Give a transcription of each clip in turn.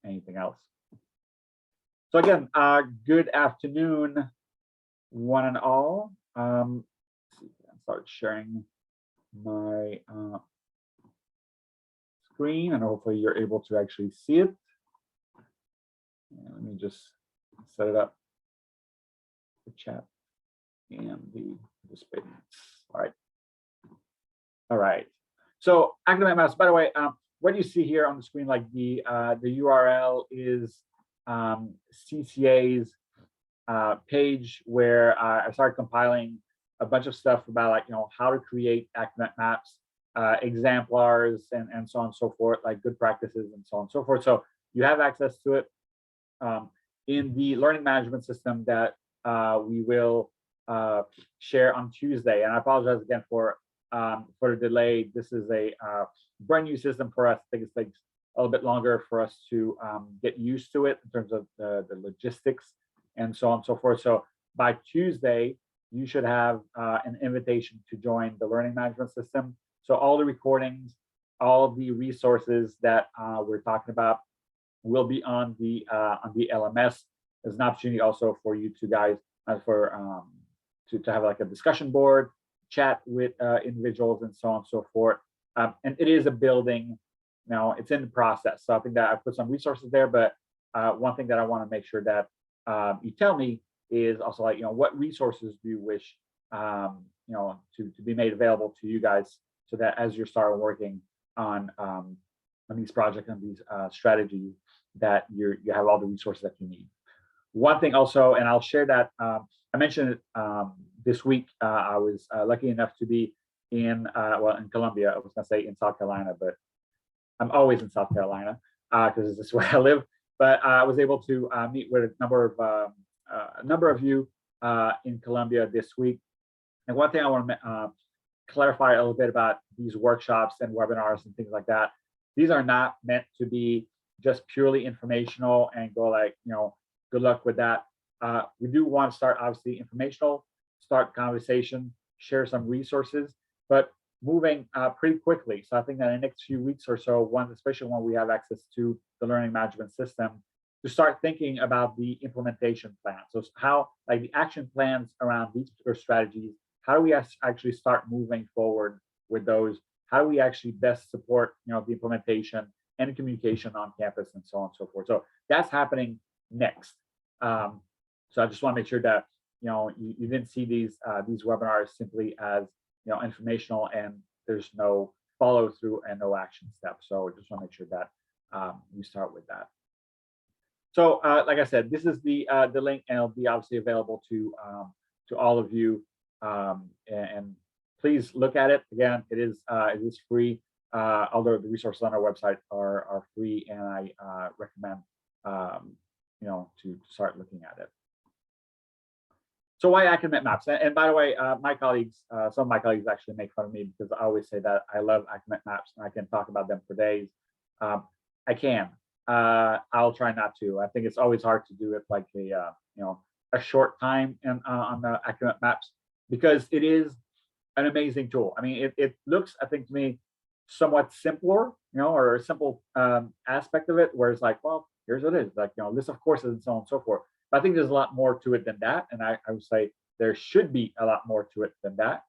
anything else. So again, good afternoon, one and all. Let's see, I start sharing my screen, and hopefully you're able to actually see it. And let me just set it up, the chat and the participants. All right. So academic maps. By the way, what you see here on the screen, like the URL is CCA's page, where I started compiling a bunch of stuff about, like, how to create academic maps, exemplars, and so on and so forth, like good practices and so on and so forth. So you have access to it in the learning management system that we will share on Tuesday. And I apologize again for the delay. This is a brand new system for us. I think it takes a little bit longer for us to get used to it in terms of the logistics and so on and so forth. So by Tuesday, you should have an invitation to join the learning management system. So all the recordings, all of the resources that we're talking about will be on the LMS. There's an opportunity also for you to guys to have like a discussion board, chat with individuals, and so on and so forth. And it is a building. Now it's in the process. So I think that I put some resources there, but one thing that I want to make sure that you tell me is also, like, what resources do you wish to be made available to you guys, so that as you start working on these projects and these strategies, that you have all the resources that you need. One thing also, and I'll share that, I mentioned it this week, I was lucky enough to be in Columbia. I was gonna say in South Carolina, but I'm always in South Carolina because this is where I live. But I was able to meet with a number of you in Columbia this week. And one thing I want to clarify a little bit about these workshops and webinars and things like that. These are not meant to be just purely informational and go like, good luck with that. We do want to start obviously informational, start conversation, share some resources, but moving pretty quickly. So I think that in the next few weeks or so, especially when we have access to the learning management system, to start thinking about the implementation plan. So how, like, the action plans around these particular strategies, how do we actually start moving forward with those? How do we actually best support, the implementation and the communication on campus and so on and so forth? So that's happening next. So I just want to make sure that you didn't see these webinars simply as informational, and there's no follow through and no action steps. So I just want to make sure that you start with that. So like I said, this is the link, and it'll be obviously available to all of you. And please look at it. Again, it is free. Although the resources on our website are free, and I recommend to start looking at it. So why academic maps? And by the way, my colleagues, some of my colleagues actually make fun of me because I always say that I love academic maps and I can talk about them for days. I can. I'll try not to. I think it's always hard to do it like a short time on the academic maps, because it is an amazing tool. I mean, it looks, I think, to me, somewhat simpler, or a simple aspect of it, where it's like, well, here's what it is, like, list of courses and so on and so forth. But I think there's a lot more to it than that. And I would say there should be a lot more to it than that,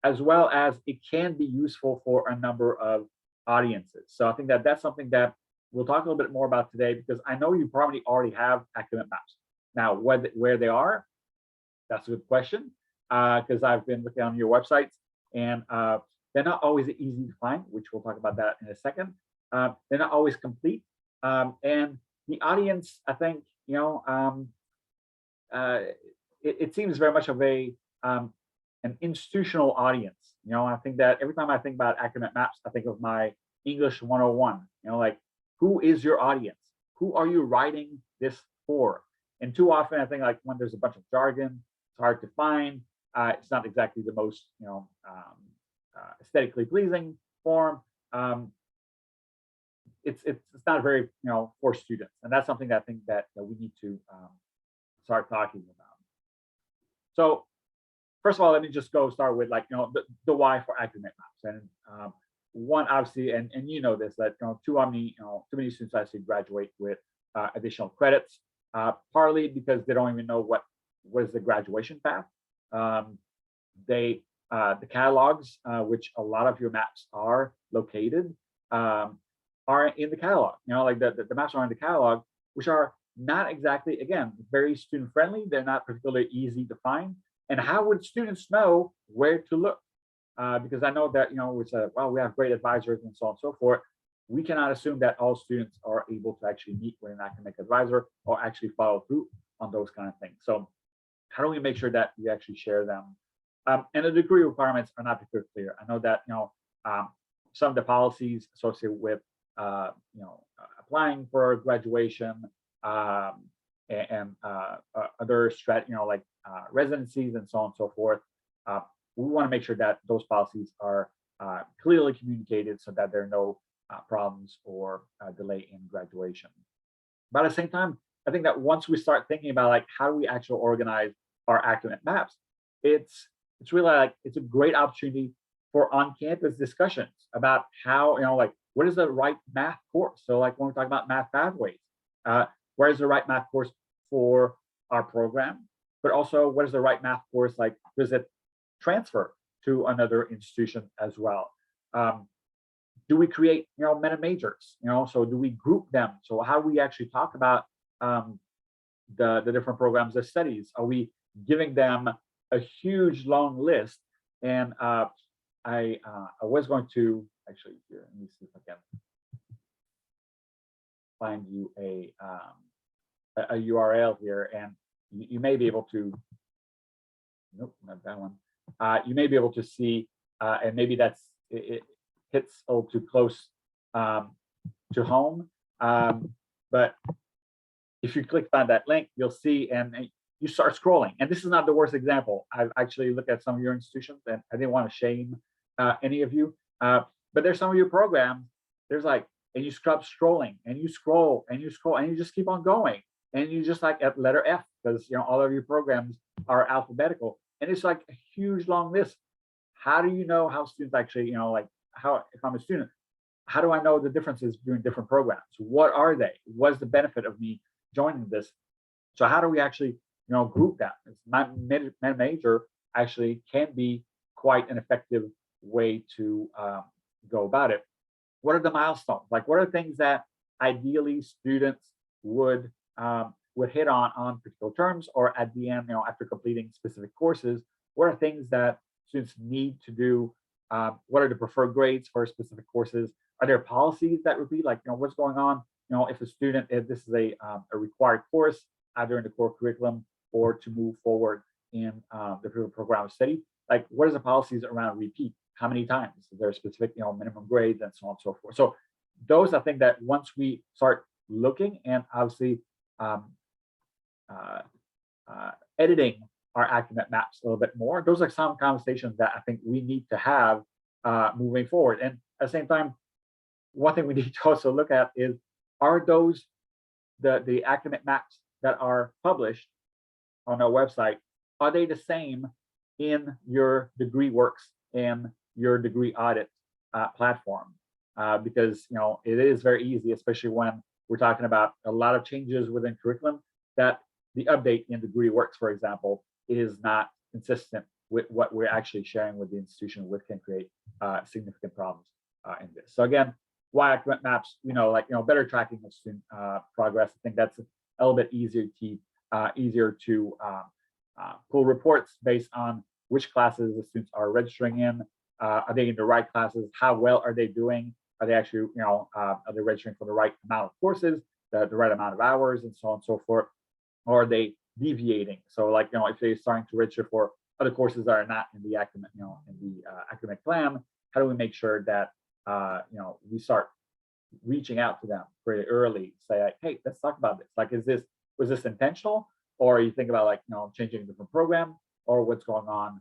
as well as it can be useful for a number of audiences. So I think that that's something that we'll talk a little bit more about today, because I know you probably already have academic maps. Now, where they are, that's a good question, because I've been looking on your websites, and they're not always easy to find, which we'll talk about that in a second. They're not always complete. And the audience, I think, it seems very much of an institutional audience. I think that every time I think about academic maps, I think of my English 101, like, who is your audience? Who are you writing this for? And too often, I think, like, when there's a bunch of jargon, it's hard to find. It's not exactly the most, aesthetically pleasing form. It's not very, for students, and that's something that I think that we need to start talking about. So first of all, let me just start with, like, the why for academic maps. And one, obviously, and you know this, that too many students actually graduate with additional credits, partly because they don't even know what is the graduation path. Um, they the catalogs, which a lot of your maps are located, um, are in the catalog. Like the maps are in the catalog, which are not exactly, again, very student friendly. They're not particularly easy to find. And how would students know where to look? Because I know that, we said, well, we have great advisors and so on and so forth. We cannot assume that all students are able to actually meet with an academic advisor or actually follow through on those kind of things. So how do we make sure that we actually share them? And the degree requirements are not particularly clear. I know that, some of the policies associated with, applying for graduation, and other like residencies and so on and so forth. We want to make sure that those policies are clearly communicated so that there are no problems or delay in graduation. But at the same time, I think that once we start thinking about like how do we actually organize our academic maps, it's really like it's a great opportunity for on-campus discussions about how, like what is the right math course. So like when we're talking about math pathways, where is the right math course for our program, but also what is the right math course, like does it transfer to another institution as well? Do we create, meta majors? So do we group them? So how do we actually talk about the different programs of studies? Are we giving them a huge long list? And I was going to actually here. Let me see if I can find you a URL here, and you may be able to. Nope, not that one. You may be able to see, and maybe it hits a little too close to home. But if you click on that link, you'll see, and you start scrolling. And this is not the worst example. I've actually looked at some of your institutions, and I didn't want to shame any of you. But there's some of your programs, there's like, and you stop scrolling, and you scroll, and you scroll, and you just keep on going. And you just like at letter F, because all of your programs are alphabetical. And it's like a huge long list. How do you know how students actually, like how, if I'm a student, how do I know the differences between different programs? What are they? What's the benefit of me joining this? So how do we actually, group that? My major actually can be quite an effective way to go about it. What are the milestones? Like, what are things that ideally students would hit on particular terms, or at the end, after completing specific courses? What are things that students need to do? What are the preferred grades for specific courses? Are there policies that would be like, what's going on? If a student, if this is a required course, either in the core curriculum or to move forward in the program of study, like what is the policies around repeat? How many times? Is there specific, minimum grades and so on and so forth? So those, I think that once we start looking and obviously editing our academic maps a little bit more, those are some conversations that I think we need to have moving forward. And at the same time, one thing we need to also look at is, are those the academic maps that are published on our website, are they the same in your degree works and your degree audit platform? Because it is very easy, especially when we're talking about a lot of changes within curriculum, that the update in degree works, for example, is not consistent with what we're actually sharing with the institution, which can create significant problems in this. So again, why academic maps, better tracking of student progress. I think that's a little bit easier to keep, easier to pull reports based on which classes the students are registering in. Are they in the right classes? How well are they doing? Are they actually, are they registering for the right amount of courses, the right amount of hours, and so on and so forth? Or are they deviating? So like, if they're starting to register for other courses that are not in the academic, academic plan, how do we make sure that, we start reaching out to them pretty early, say like, hey, let's talk about this. Like, was this intentional? Or you think about like, changing a different program, or what's going on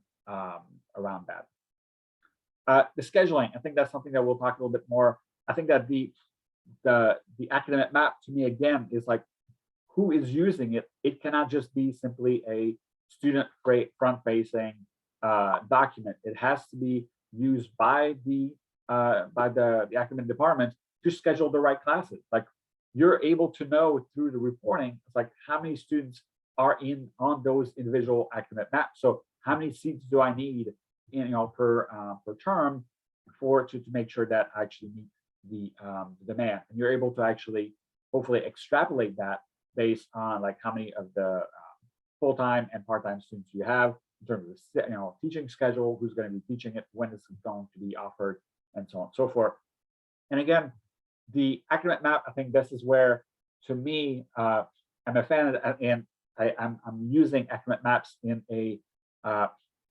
around that. The scheduling, I think that's something that we'll talk a little bit more. I think that the academic map, to me, again, is like, who is using it? It cannot just be simply a student front-facing document. It has to be used by the by the academic department to schedule the right classes. Like you're able to know through the reporting, it's like how many students are on those individual academic maps. So how many seats do I need per term to make sure that I actually meet the demand? And you're able to actually hopefully extrapolate that based on like how many of the full-time and part-time students you have in terms of the teaching schedule, who's going to be teaching it, when it's going to be offered, and so on and so forth. And again, the academic map, I think this is where, to me, I'm a fan of, and I'm using academic maps in a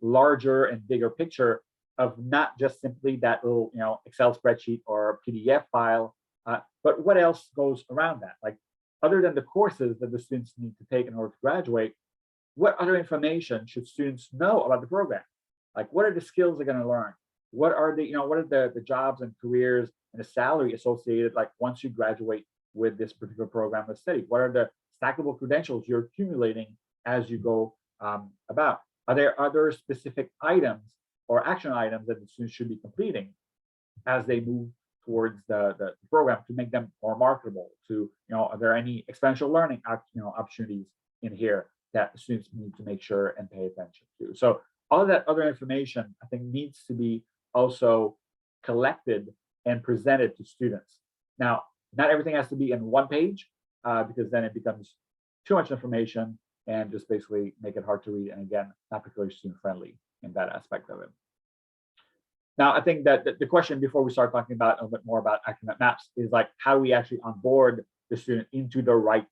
larger and bigger picture of not just simply that little Excel spreadsheet or PDF file, but what else goes around that? Like other than the courses that the students need to take in order to graduate, what other information should students know about the program? Like what are the skills they're going to learn? What are the jobs and careers and the salary associated like once you graduate with this particular program of study? What are the stackable credentials you're accumulating as you go about? Are there other specific items or action items that the students should be completing as they move towards the program to make them more marketable? Are there any experiential learning opportunities in here that the students need to make sure and pay attention to? So all of that other information, I think, needs to be also collected and presented to students. Now, not everything has to be in one page because then it becomes too much information and just basically make it hard to read. And again, not particularly student friendly in that aspect of it. Now, I think that the question before we start talking about a little bit more about academic maps is like, how do we actually onboard the student into the right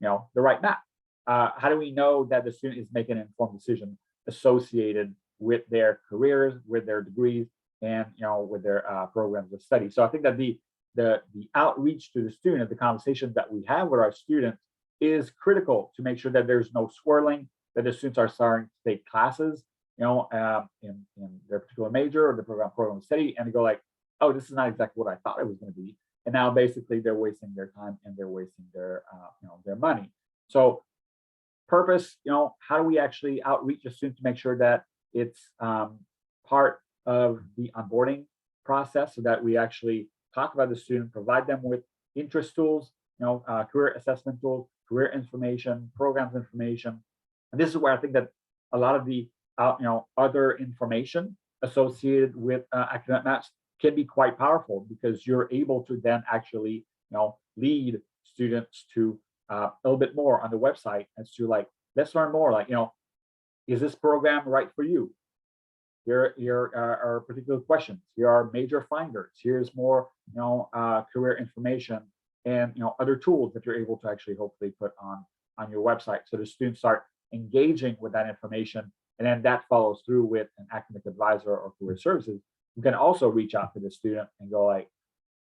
map? How do we know that the student is making an informed decision associated with their careers, with their degrees, and with their programs of study? So I think that the outreach to the student, the conversations that we have with our students, is critical to make sure that there's no swirling, that the students are starting to take classes in their particular major or the program of study, and they go like, oh, this is not exactly what I thought it was going to be. And now basically they're wasting their time and they're wasting their money. So purpose, how do we actually outreach a student to make sure that it's part of the onboarding process, so that we actually talk about the student, provide them with interest tools, career assessment tools, career information, programs information. And this is where I think that a lot of the other information associated with academic maps can be quite powerful, because you're able to then actually lead students to a little bit more on the website as to like, let's learn more, like is this program right for you? Here are particular questions. Here are major finders. Here's more career information and other tools that you're able to actually hopefully put on your website, so the students start engaging with that information. And then that follows through with an academic advisor or career services who can also reach out to the student and go like,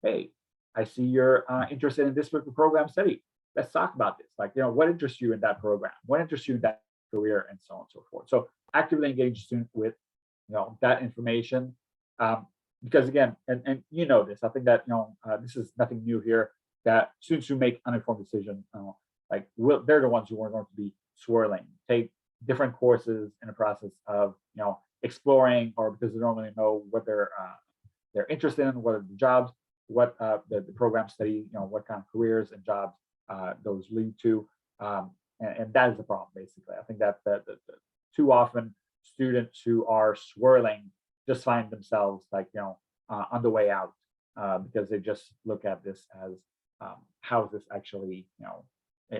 hey, I see you're interested in this particular program study. Let's talk about this. Like, what interests you in that program? What interests you in that career, and so on and so forth. So actively engage the student with that information, because again, and this, I think that this is nothing new here, that students who make uninformed decisions, they're the ones who are going to be swirling, take different courses in the process of exploring, or because they don't really know what they're interested in, what are the jobs, what the program study, what kind of careers and jobs those lead to, and that is the problem basically. I think that too often students who are swirling just find themselves like on the way out, because they just look at this as how is this actually,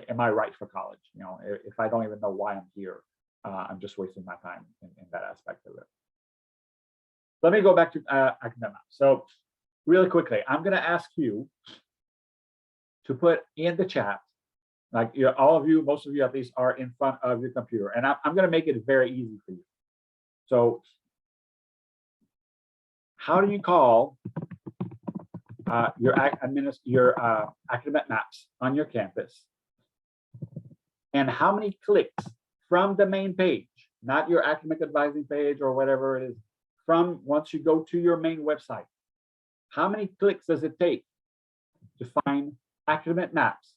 am I right for college? If I don't even know why I'm here, I'm just wasting my time in that aspect of it. Let me go back to academic. So really quickly, I'm going to ask you to put in the chat, like all of you, most of you at least, are in front of your computer, and I'm going to make it very easy for you. So how do you call your academic maps on your campus? And how many clicks from the main page, not your academic advising page or whatever it is, from once you go to your main website, how many clicks does it take to find academic maps,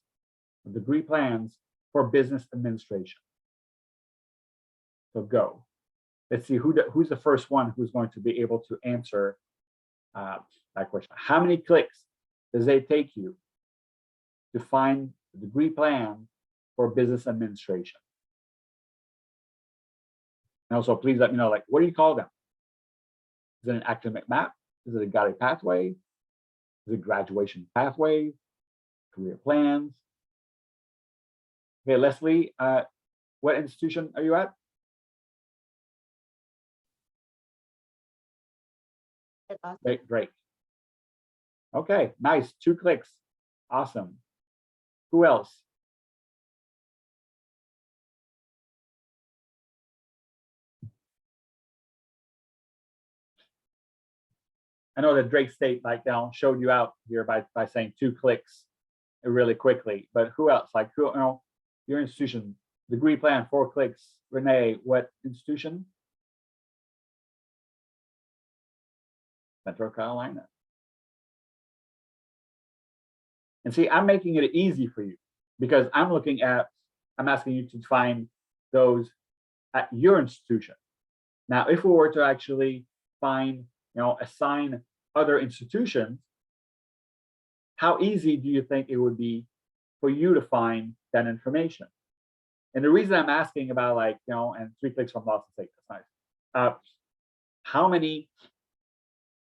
degree plans for business administration? So go. Let's see who's the first one who's going to be able to answer that question. How many clicks does it take you to find the degree plan for business administration? And also, please let me know, like, what do you call them? Is it an academic map? Is it a guided pathway? Is it graduation pathway? Career plans? Okay, Leslie, what institution are you at? Great. Okay, nice. 2 clicks. Awesome. Who else? I know that Drake State, like, showed you out here by saying 2 clicks really quickly, but who else? Like, who, your institution, degree plan, 4 clicks. Renee, what institution? Central Carolina. And see, I'm making it easy for you because I'm asking you to find those at your institution. Now, if we were to actually find, assign other institutions, how easy do you think it would be for you to find that information? And the reason I'm asking about, like, and 3 clicks from Boston State, that's nice. How many,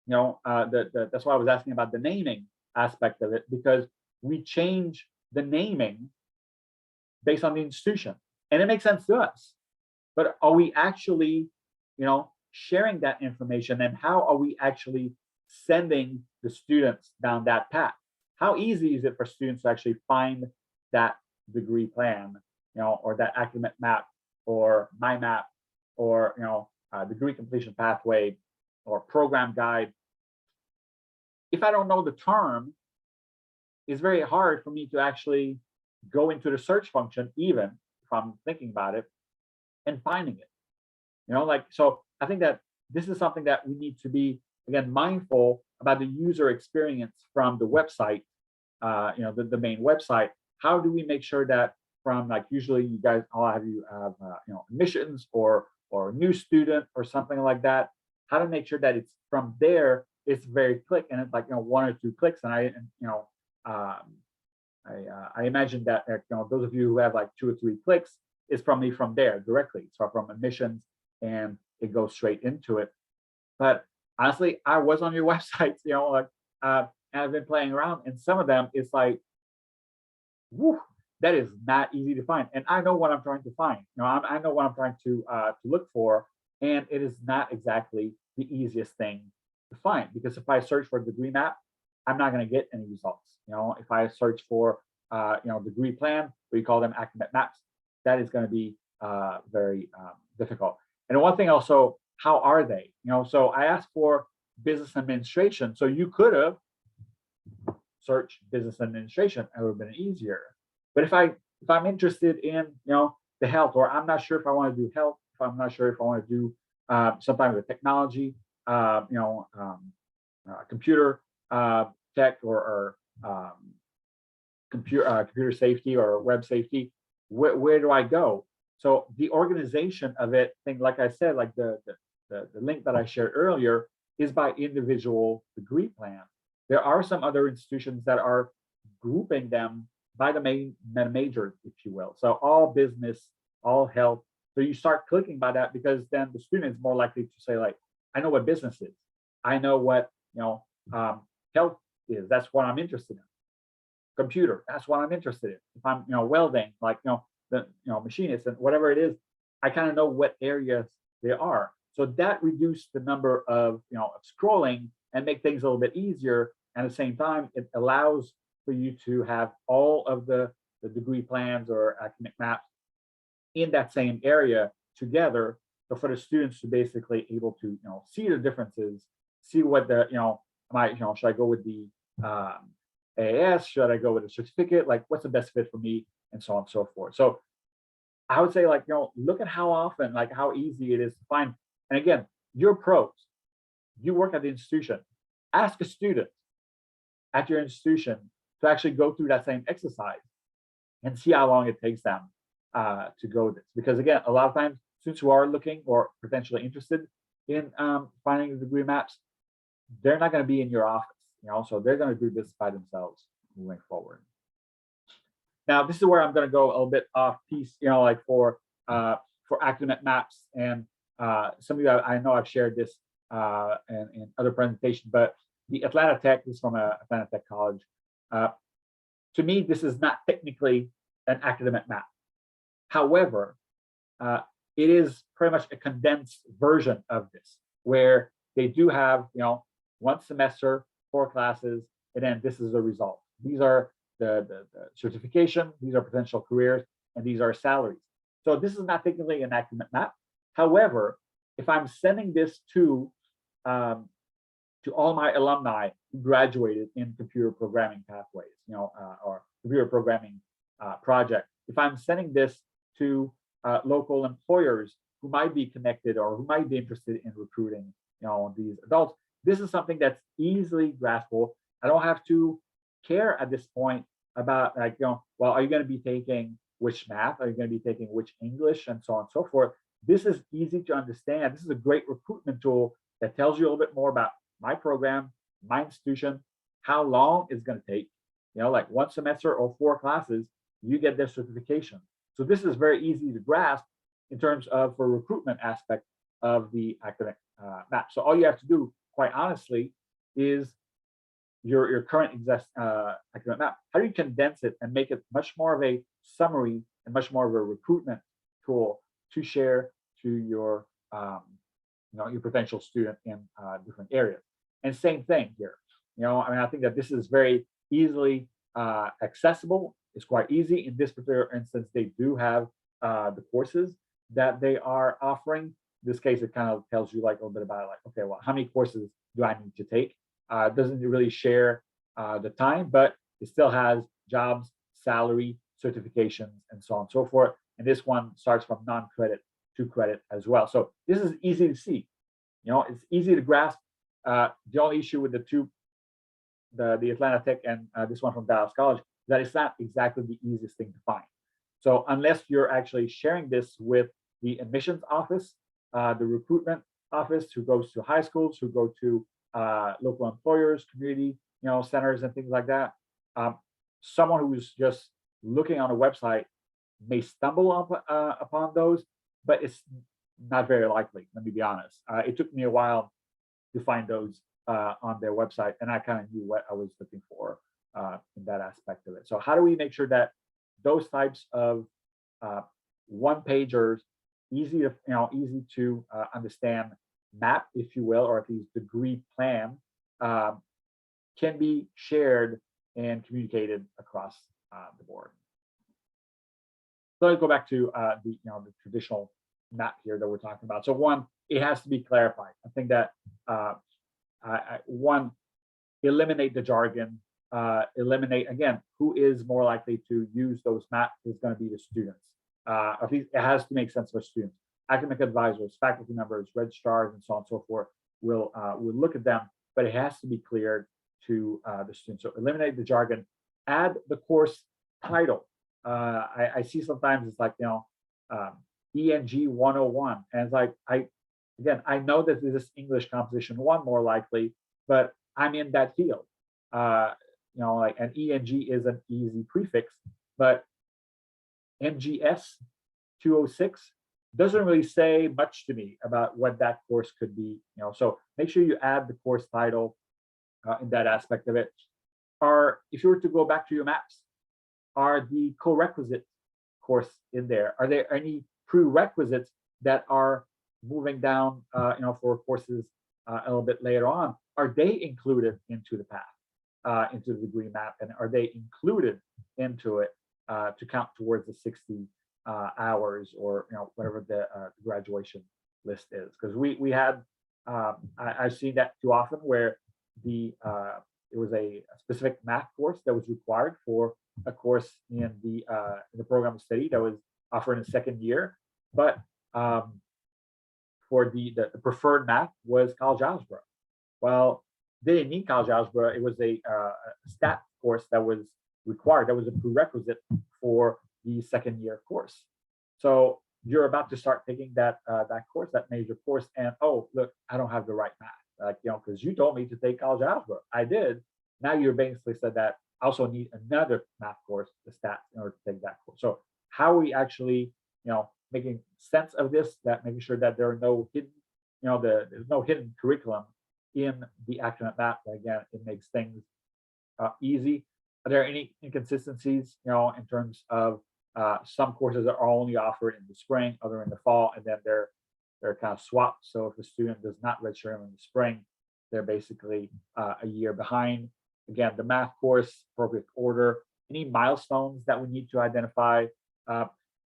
that's why I was asking about the naming aspect of it, because we change the naming based on the institution, and it makes sense to us. But are we actually, sharing that information, and how are we actually sending the students down that path? How easy is it for students to actually find that degree plan, or that academic map, or my map, or degree completion pathway, or program guide? If I don't know the term, it's very hard for me to actually go into the search function, even if I'm thinking about it, and finding it. So I think that this is something that we need to be, again, mindful about the user experience from the website, the main website. How do we make sure that from, like, usually you guys all have admissions or new student or something like that, how to make sure that it's from there, it's very quick, and it's like 1 or 2 clicks. And I imagine that those of you who have like 2 or 3 clicks is probably from there directly, so from admissions, and it goes straight into it. But honestly, I was on your websites, and I've been playing around, and some of them, it's like, whew, that is not easy to find. And I know what I'm trying to find. I know what I'm trying to look for, and it is not exactly the easiest thing to find, because if I search for degree map, I'm not going to get any results. If I search for degree plan, we call them academic maps, that is going to be very difficult. And one thing also, how are they? So I asked for business administration, so you could have searched business administration, it would have been easier. But if I'm interested in the health, or I'm not sure if I want to do health, if I'm not sure if I want to do sometimes with technology, computer tech, or computer safety, or web safety, where do I go? So the organization of it, like I said, like the link that I shared earlier, is by individual degree plan. There are some other institutions that are grouping them by the main majors, if you will. So all business, all health. So you start clicking by that, because then the student is more likely to say, like, I know what business is. I know what health is. That's what I'm interested in. Computer, that's what I'm interested in. If I'm welding, like the machinist and whatever it is, I kind of know what areas they are. So that reduced the number of scrolling and make things a little bit easier. And at the same time, it allows for you to have all of the degree plans or academic maps in that same area together. So for the students to basically able to see the differences, see what the should I go with the AAS? Should I go with a certificate? Like, what's the best fit for me, and so on and so forth. So I would say, like, look at how often, like, how easy it is to find. And again, you're pros. You work at the institution. Ask a student at your institution to actually go through that same exercise and see how long it takes them to go this. Because again, a lot of times, students who are looking or potentially interested in finding the degree maps, they're not going to be in your office. So they're going to do this by themselves moving forward. Now, this is where I'm going to go a little bit off piece, like for academic maps. And some of you, I know I've shared this in other presentations, but the Atlanta Tech, this is from Atlanta Tech College. To me, this is not technically an academic map. However, it is pretty much a condensed version of this, where they do have, 1 semester, 4 classes, and then this is the result. These are the certification, these are potential careers, and these are salaries. So this is not technically an academic map. However, if I'm sending this to all my alumni who graduated in computer programming pathways, or computer programming project, if I'm sending this to local employers who might be connected or who might be interested in recruiting, these adults, this is something that's easily graspable. I don't have to care at this point about well, are you going to be taking which math? Are you going to be taking which English, and so on and so forth? This is easy to understand. This is a great recruitment tool that tells you a little bit more about my program, my institution, how long it's going to take. Like 1 semester or 4 classes, you get their certification. So this is very easy to grasp in terms of for recruitment aspect of the academic map. So all you have to do, quite honestly, is your current academic map. How do you condense it and make it much more of a summary and much more of a recruitment tool to share to your your potential student in different areas? And same thing here. I think that this is very easily accessible. It's quite easy. In this particular instance, they do have the courses that they are offering. In this case, it kind of tells you like a little bit about okay, well, how many courses do I need to take? It doesn't really share the time, but it still has jobs, salary, certifications, and so on and so forth. And this one starts from non-credit to credit as well. So this is easy to see. It's easy to grasp. The only issue with the Atlanta Tech and this one from Dallas College is that it's not exactly the easiest thing to find. So unless you're actually sharing this with the admissions office, the recruitment office who goes to high schools, who go to local employers, community centers, and things like that, someone who's just looking on a website may stumble upon those, but it's not very likely. Let me be honest. It took me a while to find those on their website, and I kind of knew what I was looking for in that aspect of it. So how do we make sure that those types of one-pagers, easy to understand map, if you will, or at least degree plan, can be shared and communicated across the board? So let's go back to the traditional map here that we're talking about. So one, it has to be clarified. I think that one, eliminate the jargon, eliminate, again, who is more likely to use those maps is going to be the students. At least it has to make sense for students. Academic advisors, faculty members, registrars, and so on and so forth will look at them, but it has to be cleared to the students. So eliminate the jargon, add the course title. I see sometimes it's like, ENG 101, and it's like, I know that this is English Composition 1 more likely, but I'm in that field. An ENG is an easy prefix, but MGS 206 doesn't really say much to me about what that course could be. So make sure you add the course title in that aspect of it. Or if you were to go back to your maps, are the co-requisite course in there? Are there any prerequisites that are moving down, for courses a little bit later on? Are they included into the path, into the degree map, and are they included into it to count towards the 60 hours or whatever the graduation list is? Because we had I've seen that too often where it was a specific math course that was required for a course in the program of study that was offered in the second year, but for the preferred math was college algebra. Well, they didn't need college algebra. It was a stat course that was required. That was a prerequisite for the second year course. So you're about to start taking that course, that major course, and oh, look, I don't have the right math. Because you told me to take college algebra. I did, Now you're basically said that I also need another math course, the stats, in order to take that course. So how are we actually, making sense of this, that making sure that there are no hidden, there's no hidden curriculum in the academic map. Again, it makes things easy. Are there any inconsistencies, in terms of some courses are only offered in the spring, other in the fall, and then they're kind of swapped. So if a student does not register in the spring, they're basically a year behind. Again, the math course, appropriate order, any milestones that we need to identify.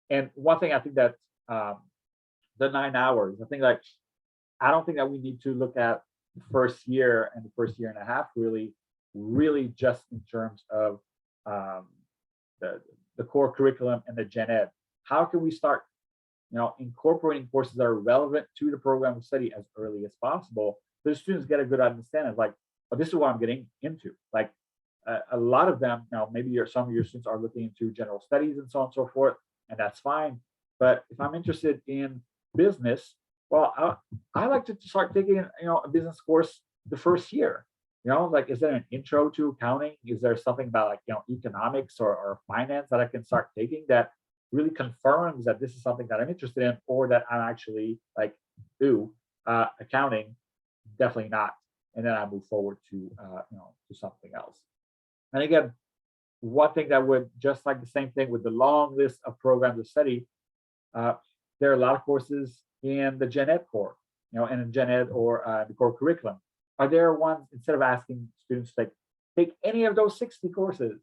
And one thing I think that the 9 hours, I don't think that we need to look at the first year and the first year and a half really just in terms of the core curriculum and the gen ed. How can we start, incorporating courses that are relevant to the program of study as early as possible, so the students get a good understanding of oh, this is what I'm getting into. A lot of them, maybe some of your students are looking into general studies and so on and so forth, and that's fine. But if I'm interested in business, well, I like to start taking, a business course the first year. Is there an intro to accounting? Is there something about economics or finance that I can start taking that really confirms that this is something that I'm interested in, or that I'm actually accounting, definitely not. And then I move forward to to something else. And again, one thing that would, just like the same thing with the long list of programs of study, there are a lot of courses in the gen ed core, and in gen ed or the core curriculum. Are there ones, instead of asking students to take any of those 60 courses,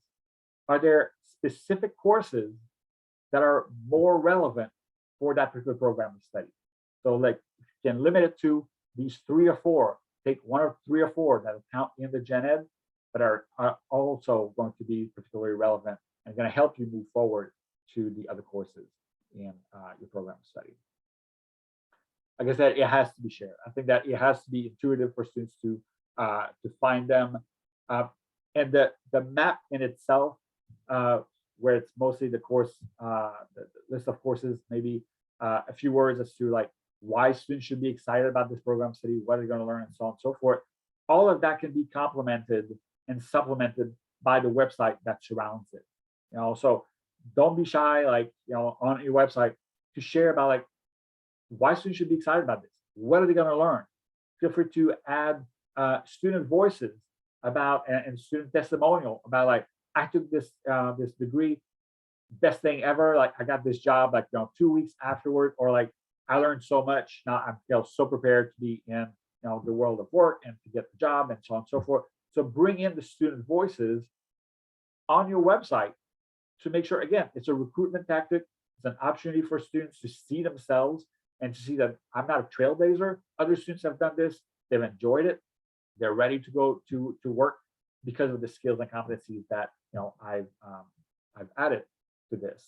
are there specific courses that are more relevant for that particular program of study? So you can limit it to these 3 or 4, take 1 or 3 or 4 that count in the gen ed, but are also going to be particularly relevant and going to help you move forward to the other courses in your program of study. Like I said, it has to be shared. I think that it has to be intuitive for students to find them. And the map in itself, where it's mostly the course, the list of courses, maybe a few words as to why students should be excited about this program study, what they're going to learn, and so on and so forth. All of that can be complemented and supplemented by the website that surrounds it. So don't be shy, on your website, to share about why students should be excited about this. What are they going to learn? Feel free to add student voices about and student testimonial about I took this this degree, best thing ever. I got this job 2 weeks afterward, or I learned so much. Now I feel so prepared to be in the world of work and to get the job, and so on and so forth. So bring in the student voices on your website to make sure, again, it's a recruitment tactic. It's an opportunity for students to see themselves and to see that I'm not a trailblazer. Other students have done this. They've enjoyed it. They're ready to go to work because of the skills and competencies that I've added to this.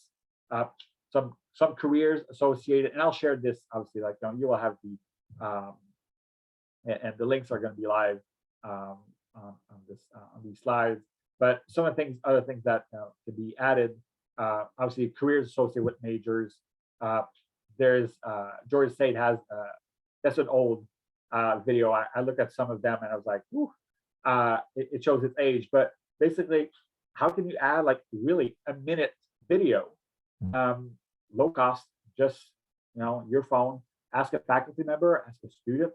Some careers associated, and I'll share this obviously. You will have the and the links are going to be live on these slides. But some of the other things that can be added. Obviously, careers associated with majors. There's Georgia State has that's an old video. I looked at some of them and I was like, whew, it shows its age. But basically, how can you add really a minute video, low cost, just your phone? Ask a faculty member, ask a student,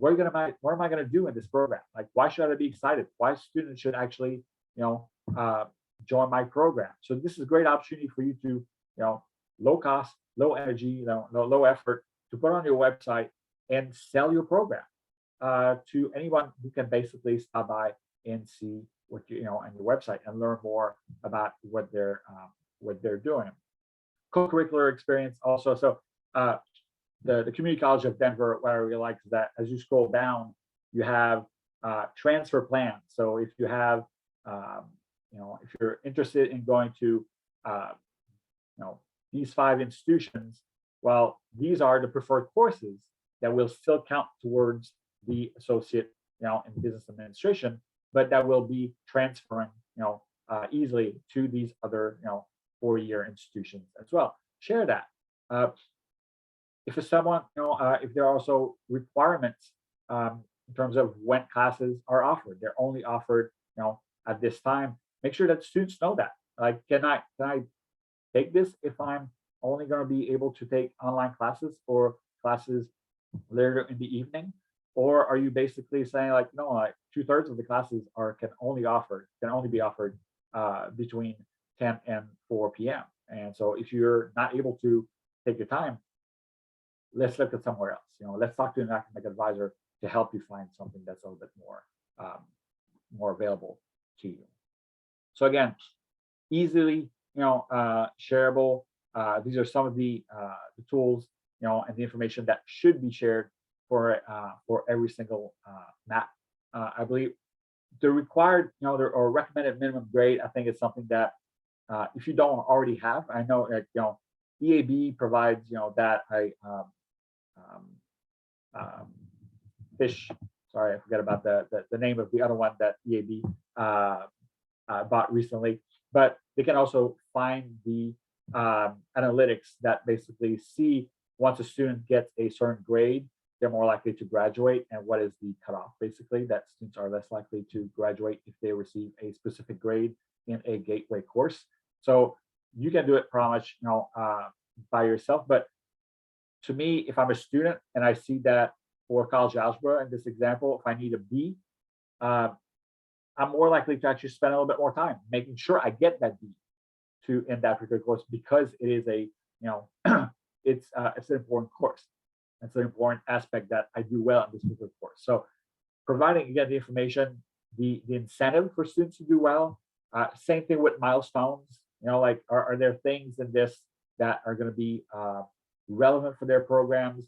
what am I going to do in this program? Why should I be excited? Why students should actually join my program? So this is a great opportunity for you to low cost, low energy, low effort, to put on your website and sell your program to anyone who can basically stop by and see what on your website and learn more about what they're doing. Co-curricular experience also. So the Community College of Denver, what I really like is that as you scroll down, you have transfer plans. So if you have if you're interested in going to these 5 institutions, well, these are the preferred courses that will still count towards the associate in business administration, but that will be transferring easily to these other 4-year institutions as well. Share that. If it's someone if there are also requirements in terms of when classes are offered. They're only offered, at this time. Make sure that students know that. Like, can I take this if I'm only going to be able to take online classes or classes later in the evening? Or are you basically saying like, no, like 2/3 of the classes can only be offered between 10 and 4 p.m. And so if you're not able to take your time, let's look at somewhere else. Let's talk to an academic advisor to help you find something that's a little bit more available to you. So again, easily, shareable. These are some of the tools, and the information that should be shared for every single map. I believe the required, or recommended minimum grade, I think is something that if you don't already have, I know that EAB provides, that fish. Sorry, I forget about the name of the other one that EAB bought recently. But they can also find the analytics that basically see once a student gets a certain grade, they're more likely to graduate, and what is the cutoff, basically, that students are less likely to graduate if they receive a specific grade in a gateway course. So you can do it pretty much, by yourself. But to me, if I'm a student and I see that for college algebra in this example, if I need a B, I'm more likely to actually spend a little bit more time making sure I get that B in that particular course, because it is a, it's an important course. It's an important aspect that I do well in this particular course. So providing, again, the information, the incentive for students to do well. Same thing with milestones. Like, are there things in this that are going to be relevant for their programs?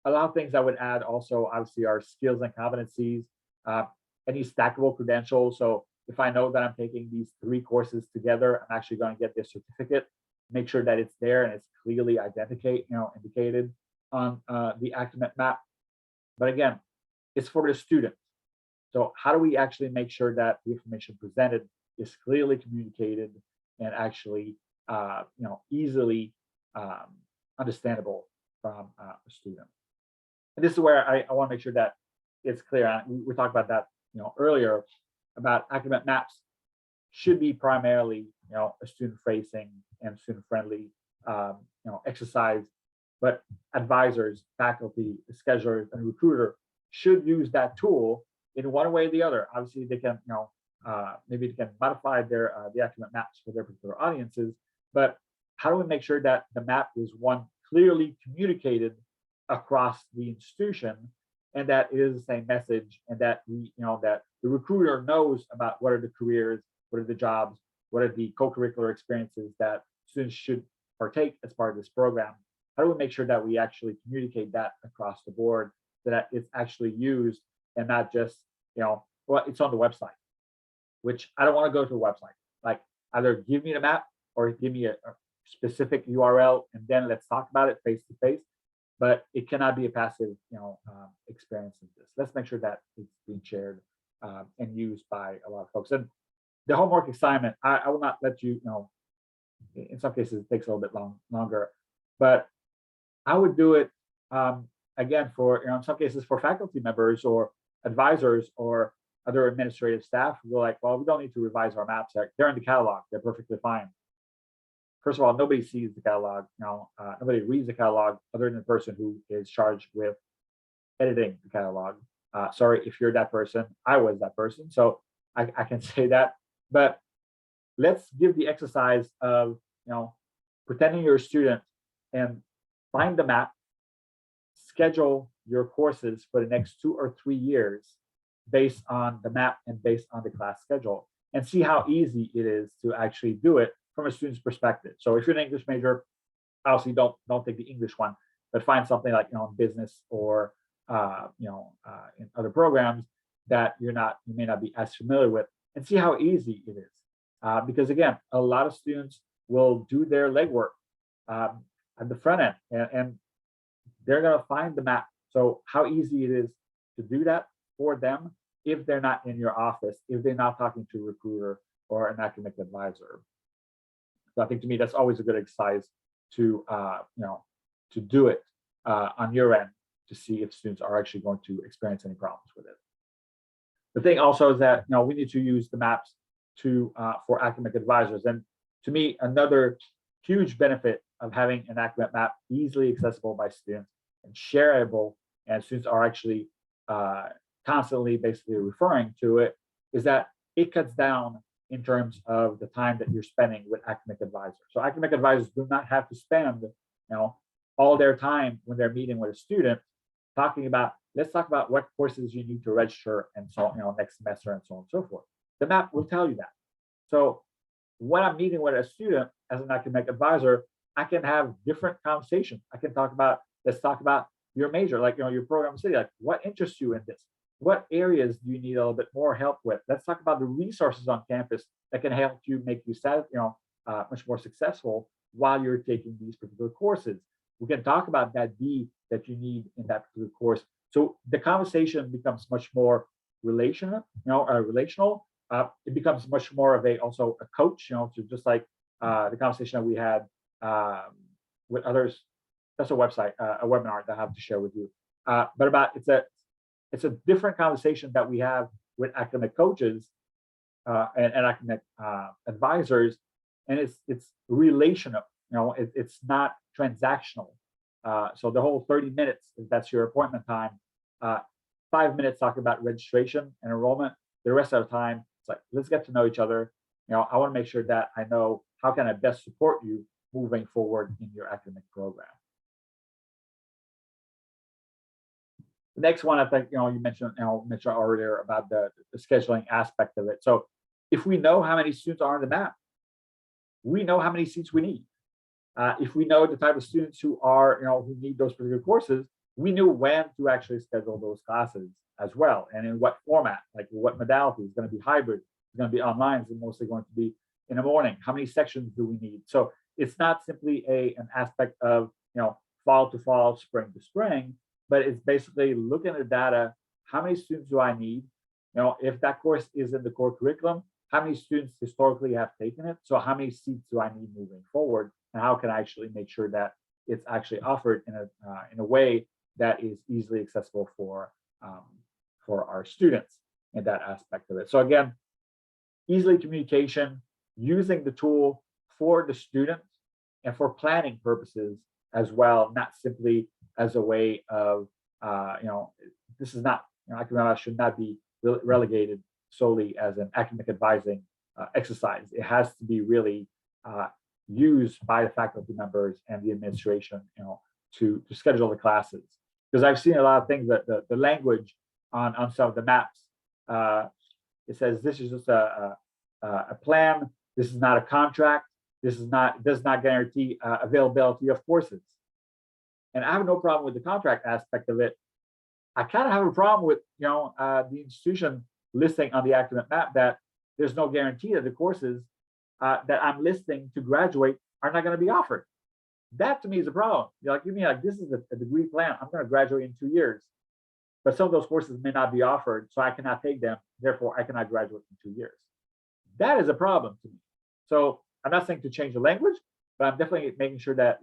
A lot of things I would add also, obviously, are skills and competencies, any stackable credentials. So if I know that I'm taking these 3 courses together, I'm actually going to get this certificate. Make sure that it's there and it's clearly indicated on the academic map. But again, it's for the student. So how do we actually make sure that the information presented is clearly communicated and actually, easily understandable from a student? And this is where I want to make sure that it's clear. We talked about that, earlier, about academic maps should be primarily, a student-facing and student-friendly, exercise. But advisors, faculty, schedulers, and recruiter should use that tool in one way or the other. Obviously, they can, maybe they can modify the academic maps for their particular audiences. But how do we make sure that the map is one clearly communicated across the institution, and that it is the same message, and that that the recruiter knows about what are the careers, what are the jobs, what are the co-curricular experiences that students should partake as part of this program? How do we make sure that we actually communicate that across the board, so that it's actually used and not just, well, it's on the website, which I don't want to go to a website. Like, either give me the map or give me a specific URL, and then let's talk about it face to face. But it cannot be a passive, experience of this. Let's make sure that it's being shared and used by a lot of folks. And the homework assignment, I will not let you, in some cases it takes a little bit longer, but I would do it, again, for, in some cases for faculty members or advisors or other administrative staff who are like, well, we don't need to revise our maps. They're in the catalog. They're perfectly fine. First of all, nobody sees the catalog. Nobody reads the catalog other than the person who is charged with editing the catalog. Sorry if you're that person. I was that person, so I can say that. But let's give the exercise of, pretending you're a student and find the map, schedule your courses for the next 2 or 3 years based on the map and based on the class schedule, and see how easy it is to actually do it from a student's perspective. So if you're an English major, obviously don't take the English one, but find something like, business or in other programs that you may not be as familiar with, and see how easy it is. Because again, a lot of students will do their legwork at the front end, and they're going to find the map. So how easy it is to do that for them if they're not in your office, if they're not talking to a recruiter or an academic advisor. So I think, to me, that's always a good exercise to to do it on your end, to see if students are actually going to experience any problems with it. The thing also is that we need to use the maps to for academic advisors. And to me, another huge benefit of having an academic map easily accessible by students and shareable, and students are actually constantly basically referring to it, is that it cuts down in terms of the time that you're spending with academic advisors. So academic advisors do not have to spend all their time when they're meeting with a student talking about, let's talk about what courses you need to register and so next semester and so on and so forth. The map will tell you that. So when I'm meeting with a student as an academic advisor, I can have different conversations. I can talk about, let's talk about your major, like your program city, like what interests you in this? What areas do you need a little bit more help with? Let's talk about the resources on campus that can help you make you much more successful while you're taking these particular courses. We can talk about that D that you need in that particular course. So the conversation becomes much more relational. It becomes much more of also a coach. To just like the conversation that we had with others. That's a website, a webinar that I have to share with you. But about it's a different conversation that we have with academic coaches and academic advisors, and it's relational. It's not transactional. So the whole 30 minutes, if that's your appointment time, 5 minutes talking about registration and enrollment. The rest of the time, it's like, let's get to know each other. I want to make sure that I know how can I best support you moving forward in your academic program. The next one, I think, you mentioned earlier about the scheduling aspect of it. So if we know how many students are on the map, we know how many seats we need. If we know the type of students who are, who need those particular courses, we knew when to actually schedule those classes as well, and in what format, like what modality. Is going to be hybrid, it's going to be online, it's mostly going to be in the morning. How many sections do we need? So it's not simply an aspect of fall to fall, spring to spring, but it's basically looking at the data. How many students do I need? If that course is in the core curriculum, how many students historically have taken it? So how many seats do I need moving forward? And how can I actually make sure that it's actually offered in a way that is easily accessible for our students in that aspect of it. So again, easily communication, using the tool for the student and for planning purposes as well, not simply as a way of this is not academic should not be relegated solely as an academic advising exercise. It has to be really used by the faculty members and the administration, to schedule the classes. Because I've seen a lot of things that the language on some of the maps, it says this is just a plan. This is not a contract. This is not does not guarantee availability of courses. And I have no problem with the contract aspect of it. I kind of have a problem with the institution listing on the academic map that there's no guarantee that the courses that I'm listing to graduate are not going to be offered. That to me is a problem. You mean like this is a degree plan. I'm going to graduate in 2 years, but some of those courses may not be offered, so I cannot take them. Therefore, I cannot graduate in 2 years. That is a problem to me. So I'm not saying to change the language, but I'm definitely making sure that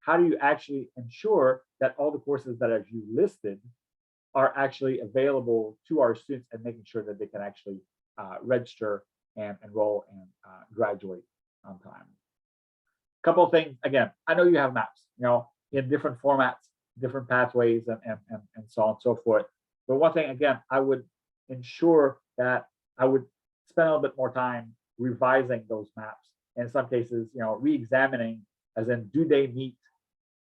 how do you actually ensure that all the courses that are you listed are actually available to our students, and making sure that they can actually register and enroll and graduate on time. A couple of things. Again, I know you have maps, in different formats, different pathways, and so on and so forth. But one thing, again, I would ensure that I would spend a little bit more time revising those maps. And in some cases, re-examining, as in, do they meet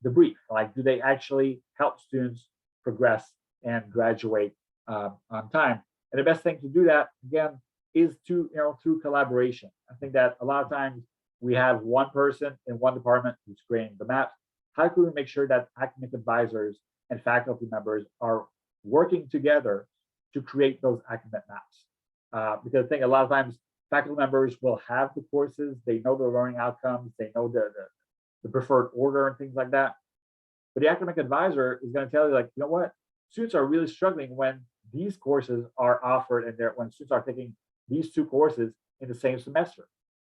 the brief? Like, do they actually help students progress and graduate on time? And the best thing to do that, again, is to through collaboration. I think that a lot of times we have one person in one department who's creating the maps. How can we make sure that academic advisors and faculty members are working together to create those academic maps? Because I think a lot of times faculty members will have the courses, they know the learning outcomes, they know the preferred order and things like that. But the academic advisor is going to tell you, like, what? Students are really struggling when these courses are offered, and when students are taking these two courses in the same semester.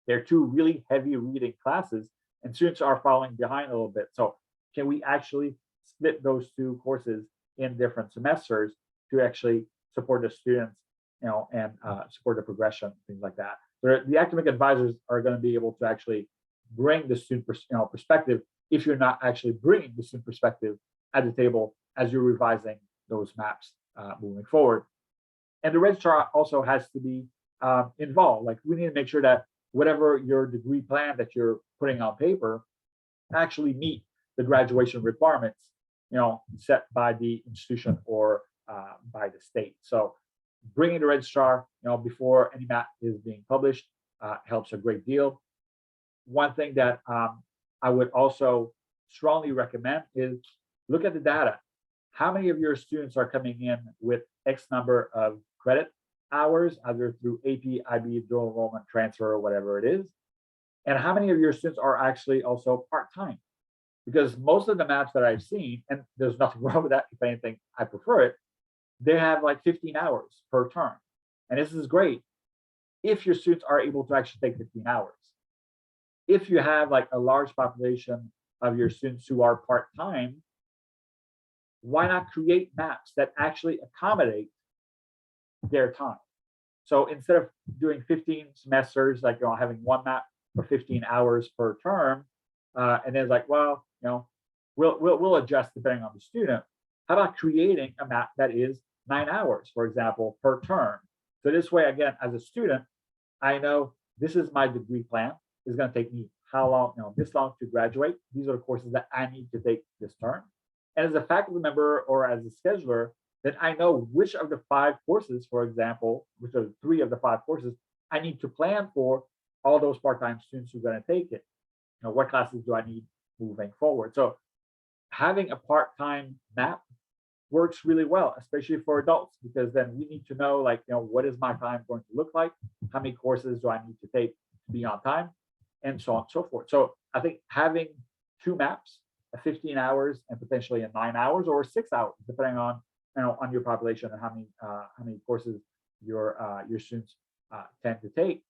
They're two really heavy reading classes, and students are falling behind a little bit. So can we actually split those two courses in different semesters to actually support the students, and support the progression, things like that. So the academic advisors are going to be able to actually bring the student perspective if you're not actually bringing the student perspective at the table as you're revising those maps moving forward. And the registrar also has to be involved. Like, we need to make sure that whatever your degree plan that you're putting on paper actually meet the graduation requirements, set by the institution or by the state. So bringing the registrar, before any map is being published helps a great deal. One thing that I would also strongly recommend is look at the data. How many of your students are coming in with X number of credit hours, either through AP, IB, dual enrollment, transfer, or whatever it is? And how many of your students are actually also part-time? Because most of the maps that I've seen, and there's nothing wrong with that, if anything, I prefer it, they have like 15 hours per term. And this is great if your students are able to actually take 15 hours. If you have like a large population of your students who are part-time, why not create maps that actually accommodate their time? So instead of doing 15 semesters, like having one map for 15 hours per term, and then it's like, well, we'll adjust depending on the student. How about creating a map that is 9 hours, for example, per term? So this way, again, as a student, I know this is my degree plan. It's going to take me how long, this long to graduate. These are the courses that I need to take this term. And as a faculty member or as a scheduler, then I know which of the 5 courses, for example, which are 3 of the 5 courses, I need to plan for all those part-time students who are going to take it. What classes do I need moving forward? So having a part-time map works really well, especially for adults, because then we need to know, what is my time going to look like? How many courses do I need to take to be on time? And so on and so forth. So I think having 2 maps, a 15 hours and potentially a 9 hours or 6 hours, depending on on your population and how many courses your students tend to take,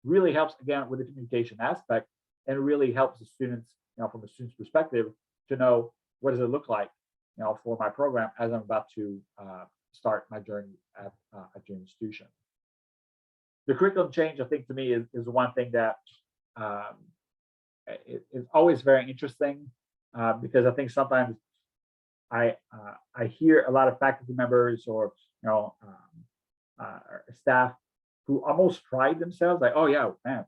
really helps, again, with the communication aspect, and really helps the students, from a student's perspective, to know what does it look like, for my program as I'm about to start my journey at your institution. The curriculum change, I think, to me is one thing that is always very interesting, because I think sometimes I hear a lot of faculty members or staff who almost pride themselves, like, oh yeah, man,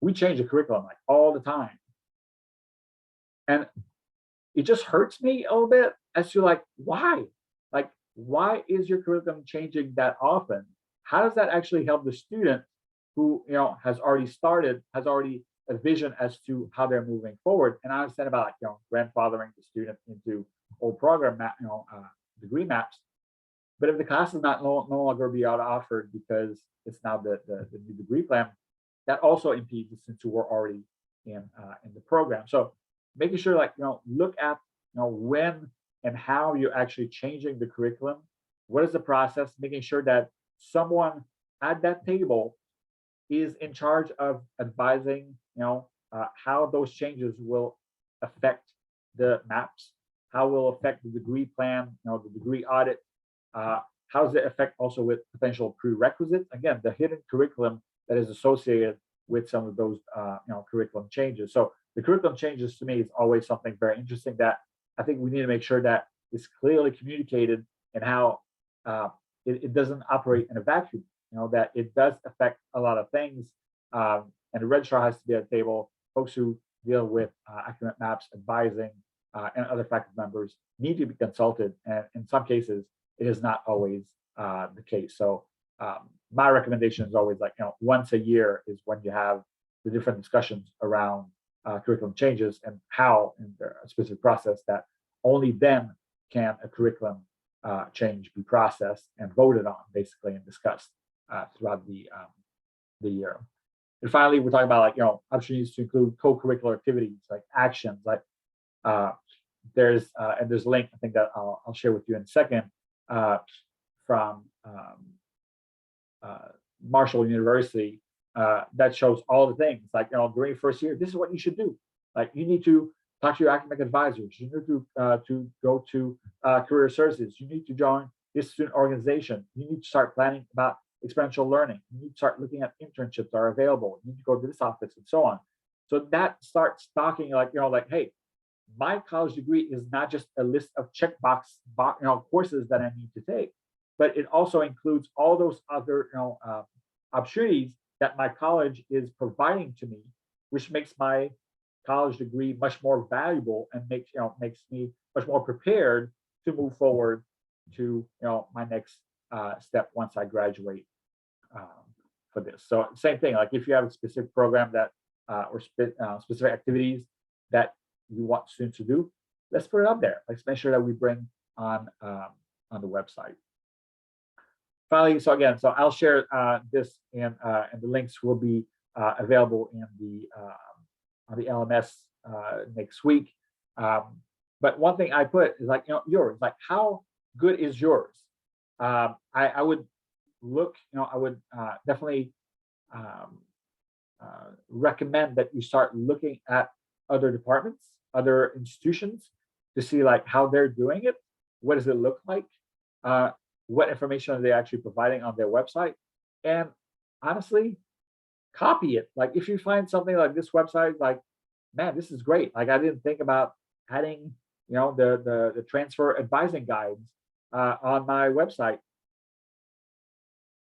we change the curriculum like all the time. And it just hurts me a little bit as to like, why? Like, why is your curriculum changing that often? How does that actually help the student who has already a vision as to how they're moving forward? And I understand about grandfathering the student into old program degree maps, but if the class is no longer be offered because it's now the new degree plan, that also impedes the students who are already in the program. So making sure, look at when and how you're actually changing the curriculum. What is the process? Making sure that someone at that table is in charge of advising, how those changes will affect the maps, how will affect the degree plan, the degree audit, how does it affect also with potential prerequisites? Again, the hidden curriculum that is associated with some of those, curriculum changes. So the curriculum changes, to me, is always something very interesting that I think we need to make sure that is clearly communicated, and how it doesn't operate in a vacuum. That it does affect a lot of things, and the registrar has to be at the table. Folks who deal with academic maps, advising, and other faculty members need to be consulted, and in some cases, it is not always the case. So my recommendation is always once a year is when you have the different discussions around curriculum changes, and how in a specific process, that only then can a curriculum change be processed and voted on, basically, and discussed throughout the year. And finally, we're talking about opportunities to include co-curricular activities, like actions, like there's a link, I think, that I'll share with you in a second, from Marshall University, that shows all the things, during your first year, this is what you should do. Like, you need to talk to your academic advisors. You need to go to career services. You need to join this student organization. You need to start planning about experiential learning. You need to start looking at internships that are available. You need to go to this office and so on. So that starts talking like, like, hey, my college degree is not just a list of checkbox, courses that I need to take, but it also includes all those other, opportunities that my college is providing to me, which makes my college degree much more valuable and makes me much more prepared to move forward to my next step once I graduate for this. So same thing, like if you have a specific program that or specific activities that you want students to do, let's put it up there. Let's make sure that we bring on the website. Finally, so I'll share this and the links will be available in the on the LMS next week. But one thing I put is like, yours, like how good is yours? I would look, I would definitely recommend that you start looking at other departments, other institutions to see like how they're doing it. What does it look like? What information are they actually providing on their website? And honestly, copy it. Like if you find something like this website, like, man, this is great. Like I didn't think about adding, the transfer advising guides on my website.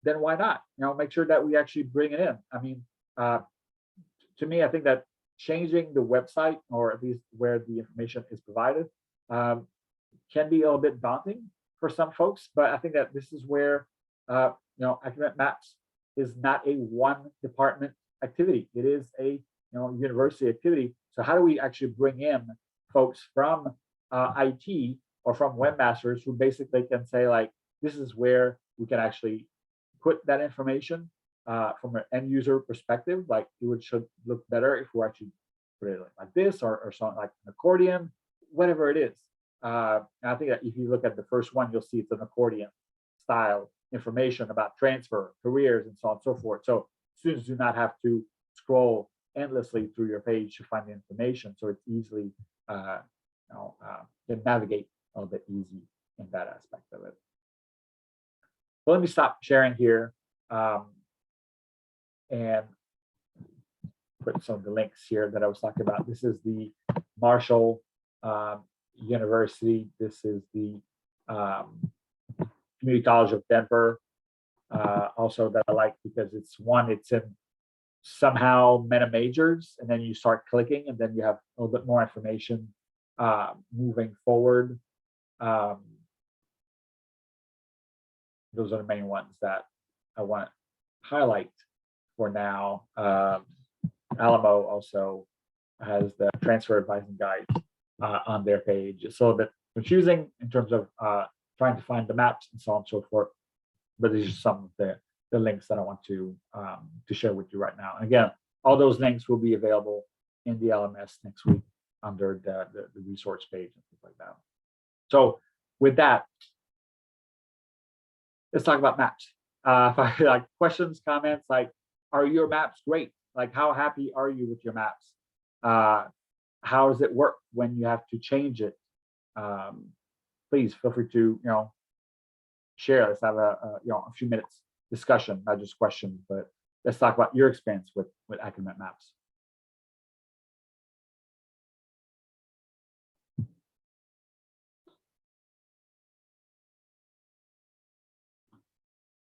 Then why not? Make sure that we actually bring it in. I mean, to me, I think that changing the website, or at least where the information is provided, can be a little bit daunting for some folks. But I think that this is where, Academic Maps is not a one department activity. It is a university activity. So how do we actually bring in folks from IT or from webmasters who basically can say like, this is where we can actually put that information from an end user perspective. Like it should look better if we actually put it like this or something like an accordion, whatever it is. And I think that if you look at the first one, you'll see it's an accordion style information about transfer, careers, and so on and so forth. So students do not have to scroll endlessly through your page to find the information. So it's easily, can navigate a little bit easy in that aspect of it. So let me stop sharing here and put some of the links here that I was talking about. This is the Marshall University. This is the Community College of Denver. Also that I like because it's in somehow meta majors, and then you start clicking and then you have a little bit more information moving forward. Those are the main ones that I want to highlight for now. Alamo also has the transfer advising guide on their page. It's a little bit confusing in terms of trying to find the maps and so on and so forth, but these are some of the links that I want to share with you right now. And again, all those links will be available in the LMS next week under the resource page and things like that. So with that, let's talk about maps. Like questions, comments, like, are your maps great? Like, how happy are you with your maps? How does it work when you have to change it? Please feel free to, share. Let's have a few minutes discussion, not just questions, but let's talk about your experience with Academic Maps.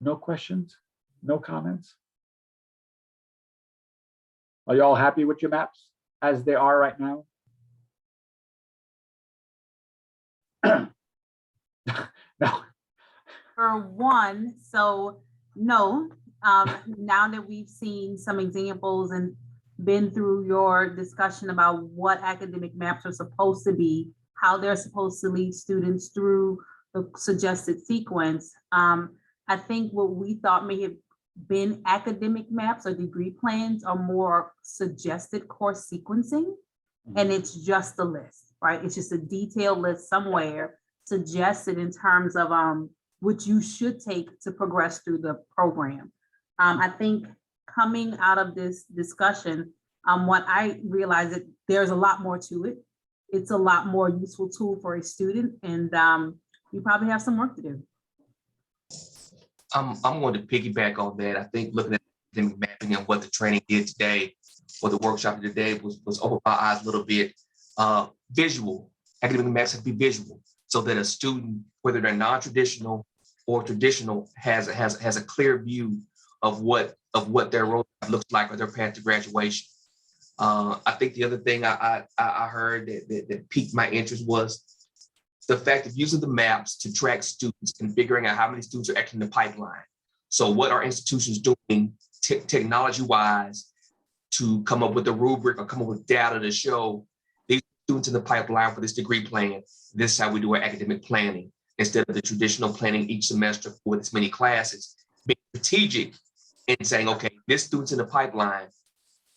No questions? No comments? Are you all happy with your maps as they are right now? No. For one, so no. Now that we've seen some examples and been through your discussion about what academic maps are supposed to be, how they're supposed to lead students through the suggested sequence, I think what we thought may have been academic maps or degree plans are more suggested course sequencing, and it's just a list, right? It's just a detailed list somewhere suggested in terms of what you should take to progress through the program. I think coming out of this discussion, what I realized that there's a lot more to it. it's a lot more useful tool for a student, and you probably have some work to do. I'm going to piggyback on that. I think looking at academic mapping and what the training did today, or the workshop today was opened my eyes a little bit. Visual, academic maps have to be visual, so that a student, whether they're non-traditional or traditional, has a clear view of what their roadmap looks like or their path to graduation. I think the other thing I heard that piqued my interest was the fact of using the maps to track students and figuring out how many students are actually in the pipeline. So what are institutions doing technology-wise to come up with a rubric or come up with data to show these students in the pipeline for this degree plan? This is how we do our academic planning, instead of the traditional planning each semester for this many classes. Being strategic and saying, okay, this student's in the pipeline.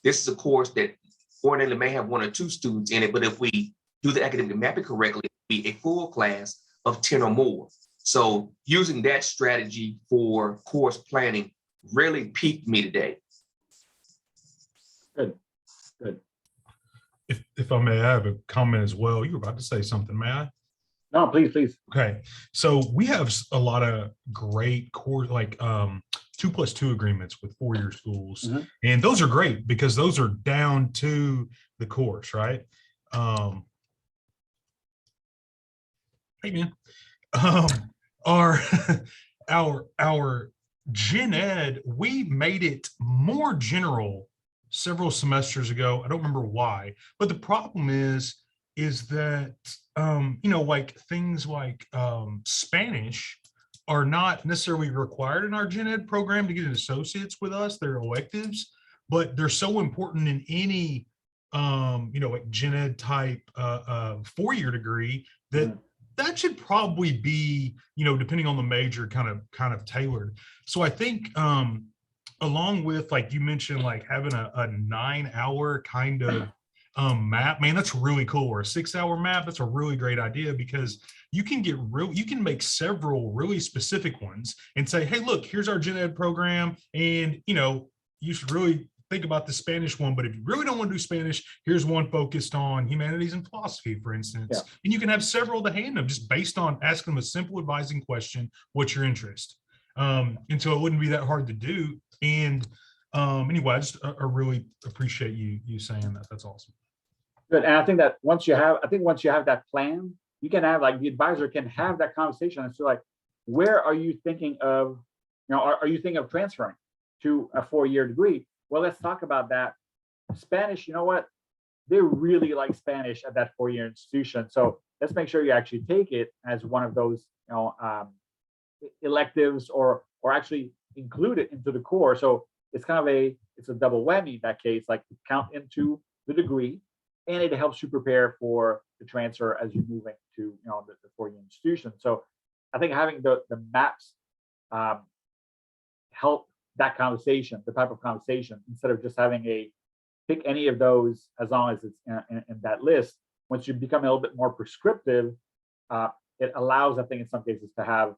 This is a course that ordinarily may have 1 or 2 students in it, but if we do the academic mapping correctly, it'll be a full class of 10 or more. So using that strategy for course planning really piqued me today. Good, good. If I may, I have a comment as well. You were about to say something, may I? No, please, please. Okay, so we have a lot of great course, like 2+2 agreements with 4-year schools, and those are great because those are down to the course, right? Hey man, our our gen ed, we made it more general several semesters ago. I don't remember why, but the problem is that you know, like things like Spanish are not necessarily required in our gen ed program to get an associate's with us. They're electives, but they're so important in any you know, like gen ed type 4-year degree that that should probably be, you know, depending on the major, kind of tailored. So I think along with, like you mentioned, like having a 9-hour kind of map, man, that's really cool. Or a 6-hour map, that's a really great idea, because you can make several really specific ones and say, hey, look, here's our gen ed program, and you know, you should really think about the Spanish one, but if you really don't want to do Spanish, here's one focused on humanities and philosophy, for instance. Yeah. And you can have several to hand them just based on asking them a simple advising question, what's your interest? And so it wouldn't be that hard to do. And anyway, I really appreciate you saying that. That's awesome. Good. And I think that once you have that plan, you can have, like, the advisor can have that conversation as to, like, where are you thinking of, you know, are you thinking of transferring to a 4-year degree? Well, let's talk about that. Spanish, you know what? They really like Spanish at that 4-year institution. So let's make sure you actually take it as one of those, you know, electives, or actually include it into the core. So it's kind of it's a double whammy in that case, like count into the degree, and it helps you prepare for the transfer as you move into, you know, the 4-year institution. So I think having the maps help that conversation, the type of conversation, instead of just having pick any of those as long as it's in that list. Once you become a little bit more prescriptive, it allows, I think, in some cases, to have,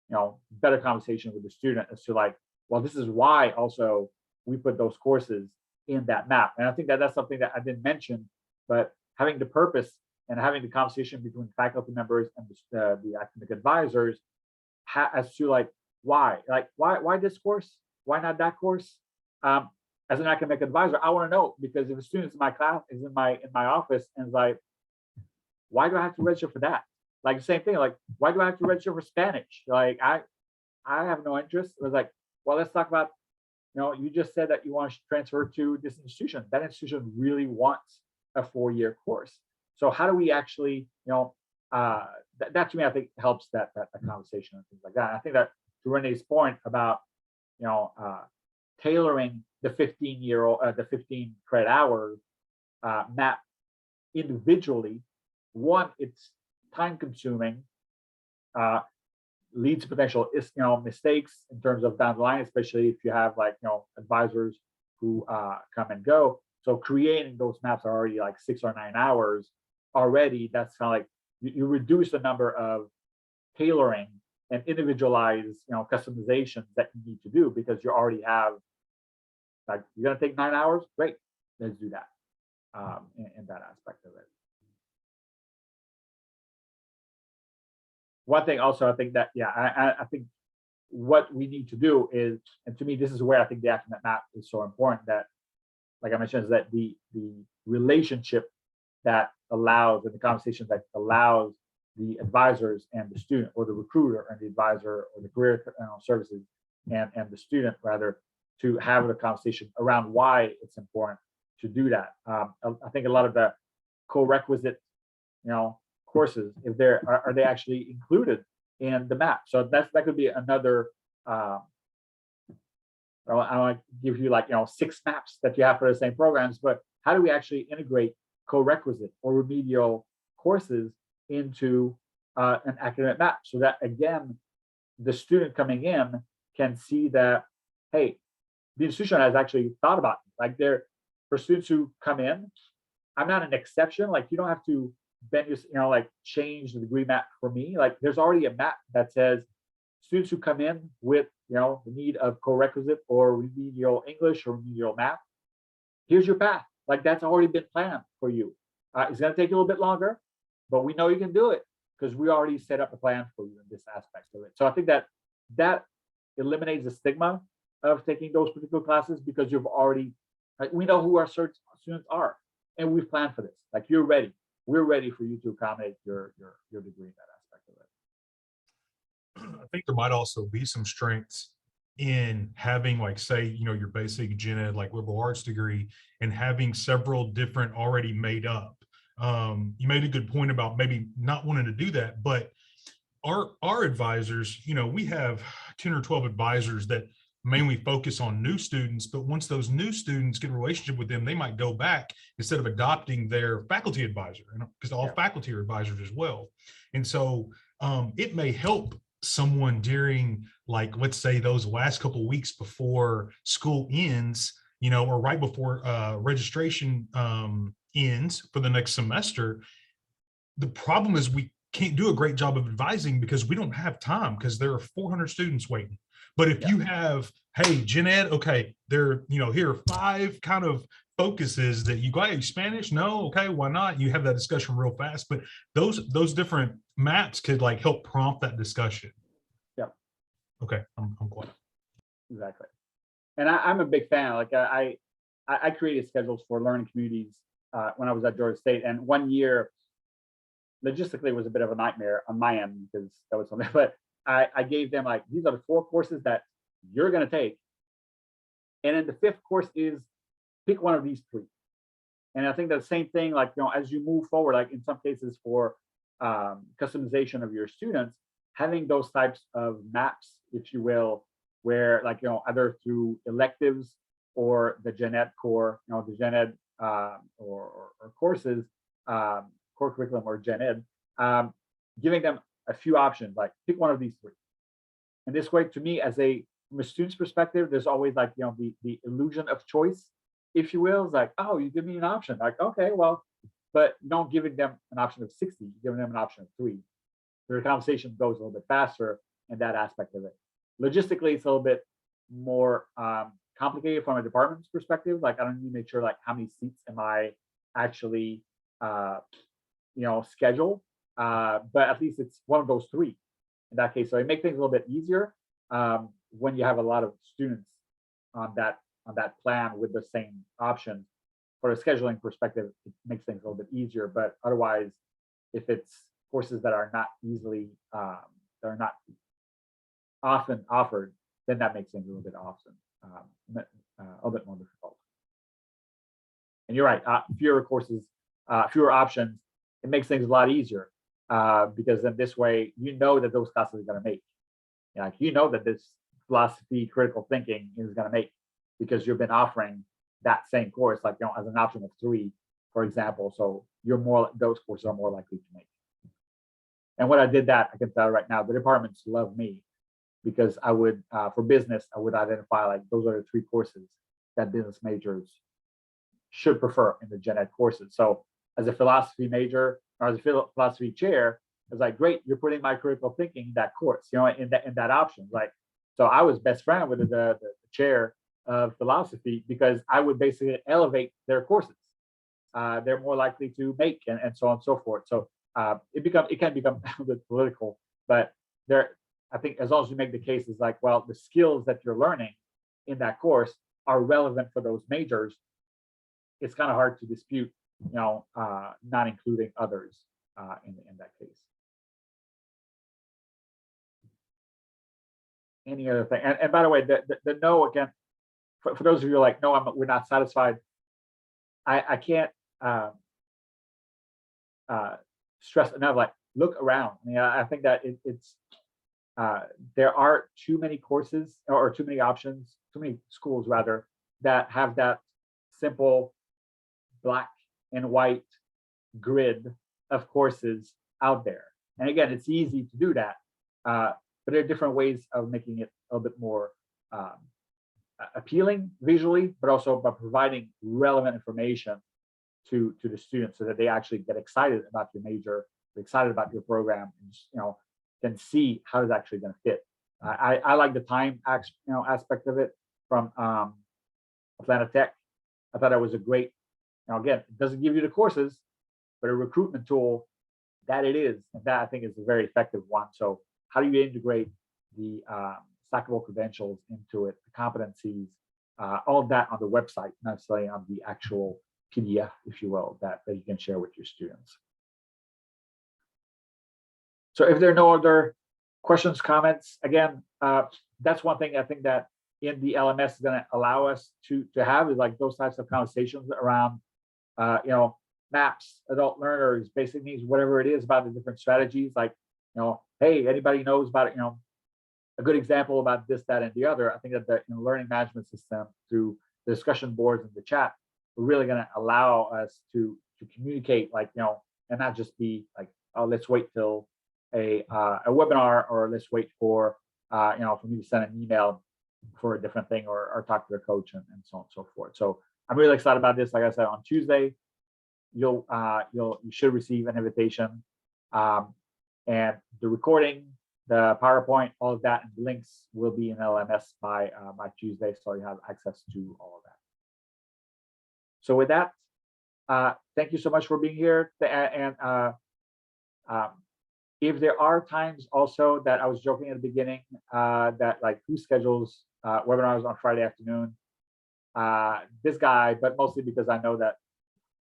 you know, better conversation with the student as to, like, well, this is why also we put those courses in that map. And I think that that's something that I didn't mention, but having the purpose and having the conversation between faculty members and the academic advisors as to, like, why this course? Why not that course? As an academic advisor, I want to know, because if a student in my class is in my office and is like, why do I have to register for that? Like the same thing, like, why do I have to register for Spanish? Like, I have no interest. It was like, well, let's talk about, you know, you just said that you want to transfer to this institution. That institution really wants a 4-year course. So how do we actually, you know, that to me, I think helps that conversation and things like that. And I think that, to Renee's point about, you know, tailoring the 15 credit hour map individually, one, it's time consuming, leads to potential, you know, mistakes in terms of down the line, especially if you have, like, you know, advisors who come and go. So creating those maps are already like 6 or 9 hours already. That's kind of like, you reduce the number of tailoring and individualized, you know, customizations that you need to do, because you already have, like, you're going to take 9 hours. Great, let's do that in that aspect of it. one thing also, I think that, yeah, I think what we need to do is, and to me, this is where I think the academic map is so important, that, like I mentioned, is that the relationship that allows, and the conversation that allows the advisors and the student, or the recruiter and the advisor, or the career services and the student, rather, to have the conversation around why it's important to do that. I think a lot of the co-requisite, courses, if they're are they actually included in the map? So that could be another. I want to give you, like, 6 maps that you have for the same programs, but how do we actually integrate co-requisite or remedial courses into an academic map, so that, again, the student coming in can see that, hey, the institution has actually thought about it. Like, for students who come in, I'm not an exception. Like, you don't have to bend your, like, change the degree map for me. Like, there's already a map that says students who come in with, the need of co-requisite or remedial English or remedial math, here's your path. Like, that's already been planned for you. It's going to take you a little bit longer, but we know you can do it because we already set up a plan for you in this aspect of it. So I think that eliminates the stigma of taking those particular classes, because you've already, like, we know who our students are, and we've planned for this. Like, you're ready. We're ready for you to accommodate your degree in that aspect of it. I think there might also be some strengths in having, like, say, your basic gen ed, like, liberal arts degree, and having several different already made up. You made a good point about maybe not wanting to do that, but our advisors, we have 10 or 12 advisors that mainly focus on new students, but once those new students get a relationship with them, they might go back instead of adopting their faculty advisor, because all faculty are advisors as well. And so it may help someone during, like, let's say, those last couple of weeks before school ends, or right before registration ends for the next semester. The problem is we can't do a great job of advising because we don't have time, because there are 400 students waiting. But if you have, hey, gen ed, okay, there, here are 5 kind of focuses that you got. Spanish? No, okay, why not? You have that discussion real fast. But those different maps could, like, help prompt that discussion. Yeah. Okay, I'm glad. Exactly. And I'm a big fan. Like, I created schedules for learning communities when I was at Georgia State, and one year, logistically, was a bit of a nightmare on my end, because that was something. But I gave them, like, these are the 4 courses that you're going to take, and then the 5th course is pick one of these 3. And I think the same thing, like, as you move forward, like in some cases for customization of your students, having those types of maps, if you will, where, like, either through electives or the gen ed core, the gen ed or courses, core curriculum or gen ed, giving them a few options, like pick one of these 3. And this way, to me, from a student's perspective, there's always, like, the illusion of choice, if you will. It's like, oh, you give me an option, like, okay, well, but don't giving them an option of 60, you're giving them an option of 3. So the conversation goes a little bit faster in that aspect of it. Logistically, it's a little bit more complicated from a department's perspective. Like, I don't need to make sure, like, how many seats am I actually schedule, but at least it's one of those 3 in that case. So it makes things a little bit easier when you have a lot of students on that plan with the same options. For a scheduling perspective, it makes things a little bit easier. But otherwise, if it's courses that are not easily they're not often offered, then that makes things a little bit a little bit more difficult. And you're right, fewer courses, fewer options, it makes things a lot easier, because then this way, that those classes are going to make. Like, that this philosophy, critical thinking is going to make, because you've been offering that same course, like, as an option of 3, for example. So those courses are more likely to make. And when I did that, I can tell right now, the departments love me, because I would, for business, I would identify, like, those are the 3 courses that business majors should prefer in the gen ed courses. So as a philosophy major, or as a philosophy chair, it's like, great, you're putting my critical thinking in that course, in that option. Like, so I was best friend with the chair of philosophy, because I would basically elevate their courses. They're more likely to make, and so on and so forth. So it can become a little bit political, but there, I think as long as you make the case is like, well, the skills that you're learning in that course are relevant for those majors, it's kind of hard to dispute, not including others in that case. Any other thing? And by the way, the no, again, for those of you who are like, no, we're not satisfied. I can't stress enough, like, look around. I think that it's there are too many courses or too many options, too many schools rather, that have that simple black and white grid of courses out there. And again, it's easy to do that, but there are different ways of making it a little bit more appealing visually, but also by providing relevant information to the students so that they actually get excited about your major, excited about your program, and can see how it's actually going to fit. I like the time aspect of it from Atlanta Tech. I thought it was a great, again, it doesn't give you the courses, but a recruitment tool that it is, and that I think is a very effective one. So how do you integrate the stackable credentials into it, the competencies, all of that on the website, not necessarily on the actual PDF, if you will, that you can share with your students. So if there are no other questions, comments, again, that's one thing I think that in the LMS is going to allow us to have, is like those types of conversations around, maps, adult learners, basic needs, whatever it is about the different strategies. Like, hey, anybody knows about it? A good example about this, that, and the other. I think that the learning management system through the discussion boards and the chat are really going to allow us to communicate, like, and not just be like, oh, let's wait till a webinar, or let's wait for for me to send an email for a different thing, or talk to the coach, and so on and so forth. So I'm really excited about this. Like I said, on Tuesday, you should receive an invitation, and the recording, the PowerPoint, all of that, and the links will be in LMS by Tuesday, so you have access to all of that. So with that, thank you so much for being here. And if there are times also that I was joking at the beginning, that like who schedules webinars on Friday afternoon, this guy, but mostly because I know that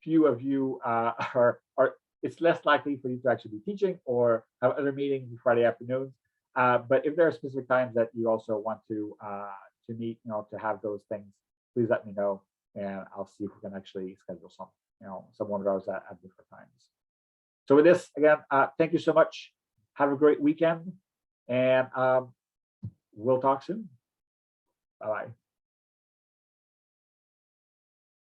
few of you are it's less likely for you to actually be teaching or have other meetings Friday afternoons. But if there are specific times that you also want to meet, to have those things, please let me know, and I'll see if we can actually schedule some webinars at different times. So with this, again, thank you so much. Have a great weekend, and we'll talk soon. Bye-bye.